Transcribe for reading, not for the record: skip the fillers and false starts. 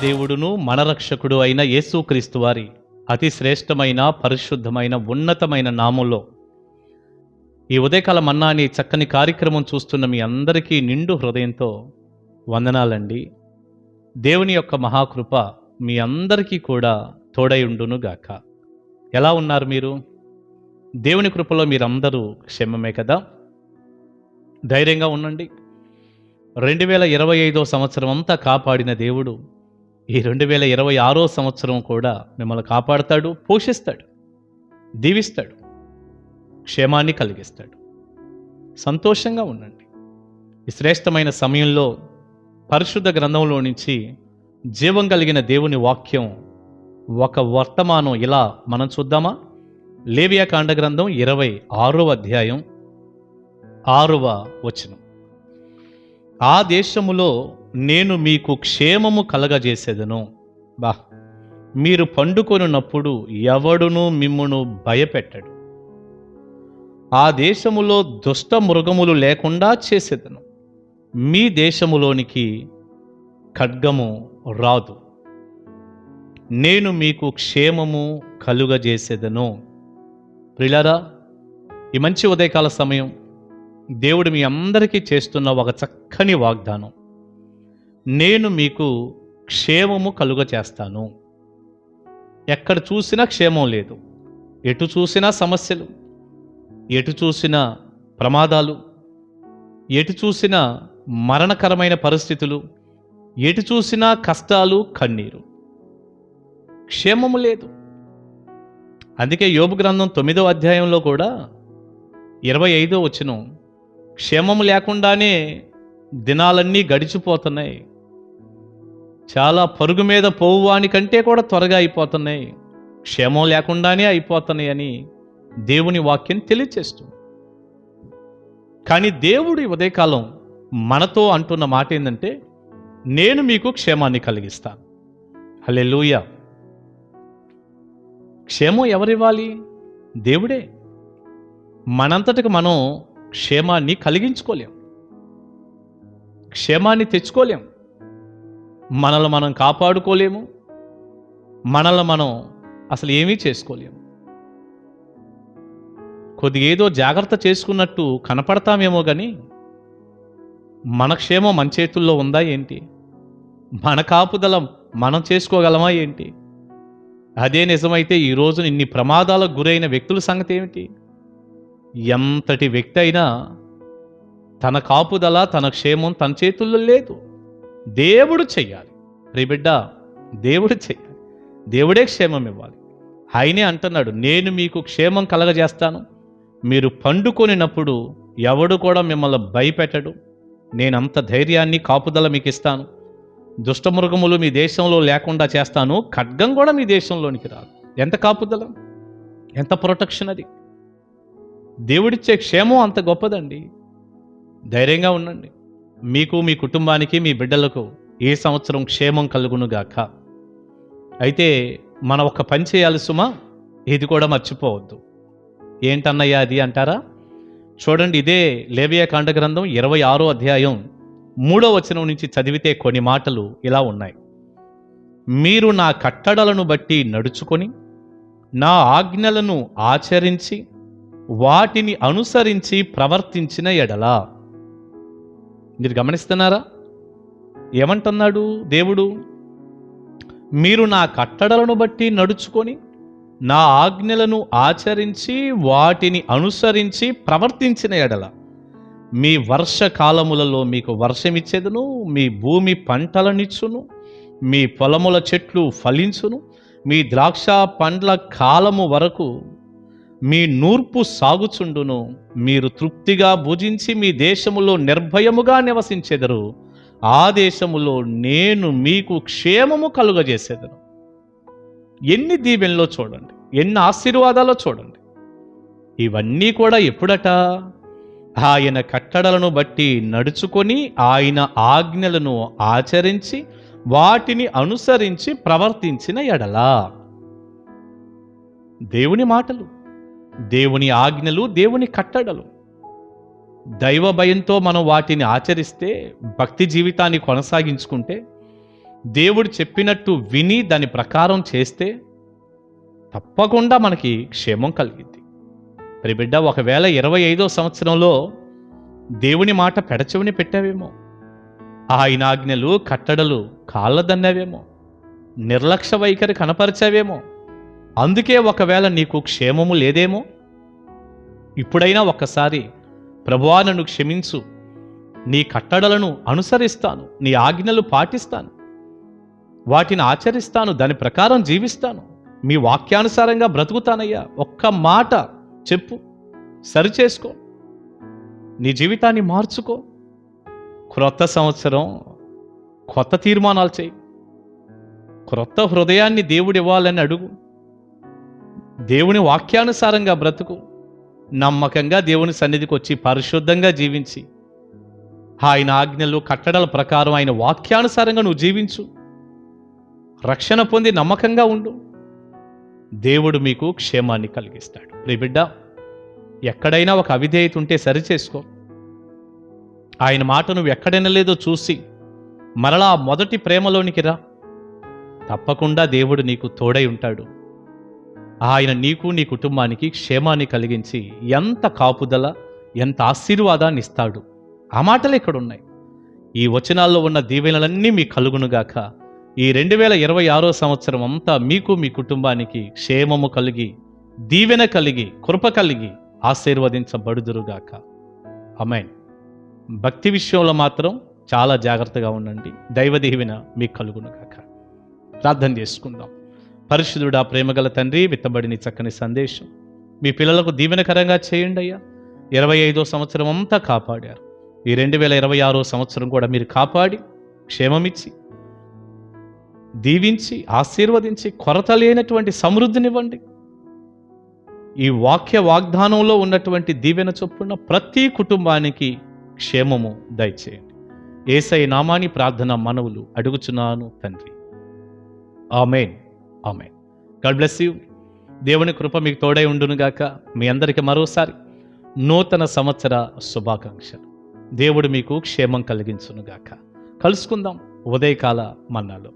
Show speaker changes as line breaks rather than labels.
దేవుడును మన రక్షకుడు అయిన యేసుక్రీస్తు వారి అతి శ్రేష్టమైన పరిశుద్ధమైన ఉన్నతమైన నామంలో ఈ ఉదయకాల మన్నా అనే చక్కని కార్యక్రమం చూస్తున్న మీ అందరికీ నిండు హృదయంతో వందనాలండి. దేవుని యొక్క మహాకృప మీ అందరికీ కూడా తోడై ఉండునుగాక. ఎలా ఉన్నారు మీరు? దేవుని కృపలో మీరందరూ క్షేమమే కదా? ధైర్యంగా ఉండండి. 2025 సంవత్సరం అంతా కాపాడిన దేవుడు ఈ 2026 సంవత్సరం కూడా మిమ్మల్ని కాపాడుతాడు, పోషిస్తాడు, దీవిస్తాడు, క్షేమాన్ని కలిగిస్తాడు. సంతోషంగా ఉండండి. ఈ శ్రేష్టమైన సమయంలో పరిశుద్ధ గ్రంథంలో నుంచి జీవం కలిగిన దేవుని వాక్యం ఒక వర్తమానం ఇలా మనం చూద్దామా? లేవియాకాండ గ్రంథం 26వ అధ్యాయం 6వ వచనం. ఆ దేశములో నేను మీకు క్షేమము కలగజేసేదను. మీరు పండుకొనున్నప్పుడు ఎవడును మిమ్మును భయపెట్టడు. ఆ దేశములో దుష్ట మృగములు లేకుండా చేసేదను. మీ దేశములోనికి ఖడ్గము రాదు. నేను మీకు క్షేమము కలుగజేసేదను. ప్రియులారా, ఈ మంచి ఉదయకాల సమయం దేవుడు మీ అందరికీ చేస్తున్న ఒక చక్కని వాగ్దానం. నేను మీకు క్షేమము కలుగ చేస్తాను. ఎక్కడ చూసినా క్షేమం లేదు. ఎటు చూసినా సమస్యలు, ఎటు చూసినా ప్రమాదాలు, ఎటు చూసినా మరణకరమైన పరిస్థితులు, ఎటు చూసినా కష్టాలు, కన్నీరు, క్షేమము లేదు. అందుకే యోబు గ్రంథం 9వ అధ్యాయంలో కూడా 25వ వచనం, క్షేమము లేకుండానే దినాలన్నీ గడిచిపోతున్నాయి, చాలా పరుగు మీద పోవువాని కంటే కూడా త్వరగా అయిపోతున్నాయి, క్షేమం లేకుండానే అయిపోతున్నాయి అని దేవుని వాక్యం తెలియచేస్తుంది. కానీ దేవుడు ఈ ఉదయకాలం మనతో అంటున్న మాట ఏంటంటే, నేను మీకు క్షేమాన్ని కలిగిస్తాను. హల్లెలూయా. క్షేమం ఎవరివ్వాలి? దేవుడే. మనంతటికి మనం క్షేమాన్ని కలిగించుకోలేం, క్షేమాన్ని తెచ్చుకోలేం, మనల్ని మనం కాపాడుకోలేము, మనల్ని మనం అసలు ఏమీ చేసుకోలేము. కొద్దిగా ఏదో జాగ్రత్త చేసుకున్నట్టు కనపడతామేమో కానీ మన క్షేమం మన చేతుల్లో ఉందా ఏంటి? మన కాపుదల మనం చేసుకోగలమా ఏంటి? అదే నిజమైతే ఈ రోజున ఇన్ని ప్రమాదాలకు గురైన వ్యక్తుల సంగతి ఏమిటి? ఎంతటి వ్యక్తి అయినా తన కాపుదల, తన క్షేమం తన చేతుల్లో లేదు. దేవుడు చెయ్యాలి. ప్రియబిడ్డ, దేవుడు చెయ్యాలి. దేవుడే క్షేమం ఇవ్వాలి. ఆయనే అంటున్నాడు, నేను మీకు క్షేమం కలగజేస్తాను. మీరు పండుకొనినప్పుడు ఎవడు కూడా మిమ్మల్ని భయపెట్టడు. నేనంత ధైర్యాన్ని, కాపుదల మీకు ఇస్తాను. దుష్టమృగములు మీ దేశంలో లేకుండా చేస్తాను. ఖడ్గం కూడా మీ దేశంలోనికి రాదు. ఎంత కాపుదల, ఎంత ప్రొటెక్షన్! అది దేవుడిచ్చే క్షేమం అంత గొప్పదండి. ధైర్యంగా ఉండండి. మీకు, మీ కుటుంబానికి, మీ బిడ్డలకు ఏ సంవత్సరం క్షేమం కలుగునుగాక. అయితే మనం ఒక పని చేయాలి సుమా, ఇది కూడా మర్చిపోవద్దు. ఏంటన్నయ్యా అది అంటారా? చూడండి, ఇదే లేవియాకాండ గ్రంథం 26వ అధ్యాయం 3వ వచనం నుంచి చదివితే కొన్ని మాటలు ఇలా ఉన్నాయి. మీరు నా కట్టడలను బట్టి నడుచుకొని నా ఆజ్ఞలను ఆచరించి వాటిని అనుసరించి ప్రవర్తించిన ఎడలా. మీరు గమనిస్తున్నారా? ఏమంటున్నాడు దేవుడు? మీరు నా కట్టడలను బట్టి నడుచుకొని నా ఆజ్ఞలను ఆచరించి వాటిని అనుసరించి ప్రవర్తించిన ఎడల మీ వర్షకాలములలో మీకు వర్షమిచ్చేదను, మీ భూమి పంటలనిచ్చును, మీ పొలముల చెట్లు ఫలించును, మీ ద్రాక్ష పండ్ల కాలము వరకు మీ నూర్పు సాగుచుండును, మీరు తృప్తిగా భుజించి మీ దేశములో నిర్భయముగా నివసించెదరు. ఆ దేశములో నేను మీకు క్షేమము కలుగజేసేదను. ఎన్ని దీవెనలో చూడండి, ఎన్ని ఆశీర్వాదాలో చూడండి. ఇవన్నీ కూడా ఎప్పుడట? ఆయన కట్టడలను బట్టి నడుచుకొని ఆయన ఆజ్ఞలను ఆచరించి వాటిని అనుసరించి ప్రవర్తించిన ఎడలా. దేవుని మాటలు, దేవుని ఆజ్ఞలు, దేవుని కట్టడలు. దైవ భయంతో మనం వాటిని ఆచరిస్తే, భక్తి జీవితాన్ని కొనసాగించుకుంటే దేవుడు చెప్పినట్టు విని దాని ప్రకారం చేస్తే తప్పకుండా మనకి క్షేమం కలిగింది. మరి బిడ్డ, ఒకవేళ 25వ సంవత్సరంలో దేవుని మాట పెడచెవిని పెట్టావేమో, ఆయన ఆజ్ఞలు కట్టడలు కాళ్ళదన్నావేమో, నిర్లక్ష్య వైఖరి కనపరిచావేమో, అందుకే ఒకవేళ నీకు క్షేమము లేదేమో. ఇప్పుడైనా ఒక్కసారి ప్రభువా నన్ను క్షమించు, నీ కట్టడలను అనుసరిస్తాను, నీ ఆజ్ఞలు పాటిస్తాను, వాటిని ఆచరిస్తాను, దాని ప్రకారం జీవిస్తాను, మీ వాక్యానుసారంగా బ్రతుకుతానయ్యా, ఒక్క మాట చెప్పు, సరిచేసుకో, నీ జీవితాన్ని మార్చుకో. క్రొత్త సంవత్సరం కొత్త తీర్మానాలు చేయి, క్రొత్త హృదయాన్ని దేవుడు ఇవ్వాలని అడుగు, దేవుని వాక్యానుసారంగా బ్రతుకు, నమ్మకంగా దేవుని సన్నిధికి వచ్చి పరిశుద్ధంగా జీవించి ఆయన ఆజ్ఞలు కట్టడల ప్రకారం ఆయన వాక్యానుసారంగా నువ్వు జీవించు, రక్షణ పొంది నమ్మకంగా ఉండు. దేవుడు మీకు క్షేమాన్ని కలిగిస్తాడు. ప్రియ బిడ్డ, ఎక్కడైనా ఒక అవిధేయత ఉంటే సరిచేసుకో. ఆయన మాట నువ్వు ఎక్కడైనా లేదో చూసి మరలా మొదటి ప్రేమలోనికి రా. తప్పకుండా దేవుడు నీకు తోడై ఉంటాడు. ఆయన నీకు నీ కుటుంబానికి క్షేమాన్ని కలిగించి ఎంత కాపుదల, ఎంత ఆశీర్వాదాన్ని ఇస్తాడు. ఆ మాటలు ఇక్కడున్నాయి. ఈ వచనాల్లో ఉన్న దీవెనలన్నీ మీకు కలుగునుగాక. ఈ 2026 సంవత్సరం అంతా మీకు మీ కుటుంబానికి క్షేమము కలిగి, దీవెన కలిగి, కృప కలిగి ఆశీర్వదించబడుదురుగాక. ఆమేన్. భక్తి విషయంలో మాత్రం చాలా జాగ్రత్తగా ఉండండి. దైవ దీవెన మీకు కలుగునుగాక. ప్రార్థన చేసుకుందాం. పరిశుద్ధుడా, ప్రేమగల తండ్రి, విత్తబడిన చక్కని సందేశం మీ పిల్లలకు దీవెనకరంగా చేయండి అయ్యా. 25వ సంవత్సరం అంతా కాపాడారు. ఈ 2026 సంవత్సరం కూడా మీరు కాపాడి క్షేమమిచ్చి దీవించి ఆశీర్వదించి కొరత లేనటువంటి సమృద్ధినివ్వండి. ఈ వాక్య వాగ్దానంలో ఉన్నటువంటి దీవెన చొప్పున ప్రతి కుటుంబానికి క్షేమము దయచేయండి. యేసయ్య నామాని ప్రార్థన మనవులు అడుగుచున్నాను తండ్రి. Amen. Amen. God bless you. దేవుని కృప మీకు తోడై ఉండునుగాక. మీ అందరికీ మరోసారి నూతన సంవత్సర శుభాకాంక్షలు. దేవుడు మీకు క్షేమం కలిగించునుగాక. కలుసుకుందాం ఉదయకాల మన్నాలో.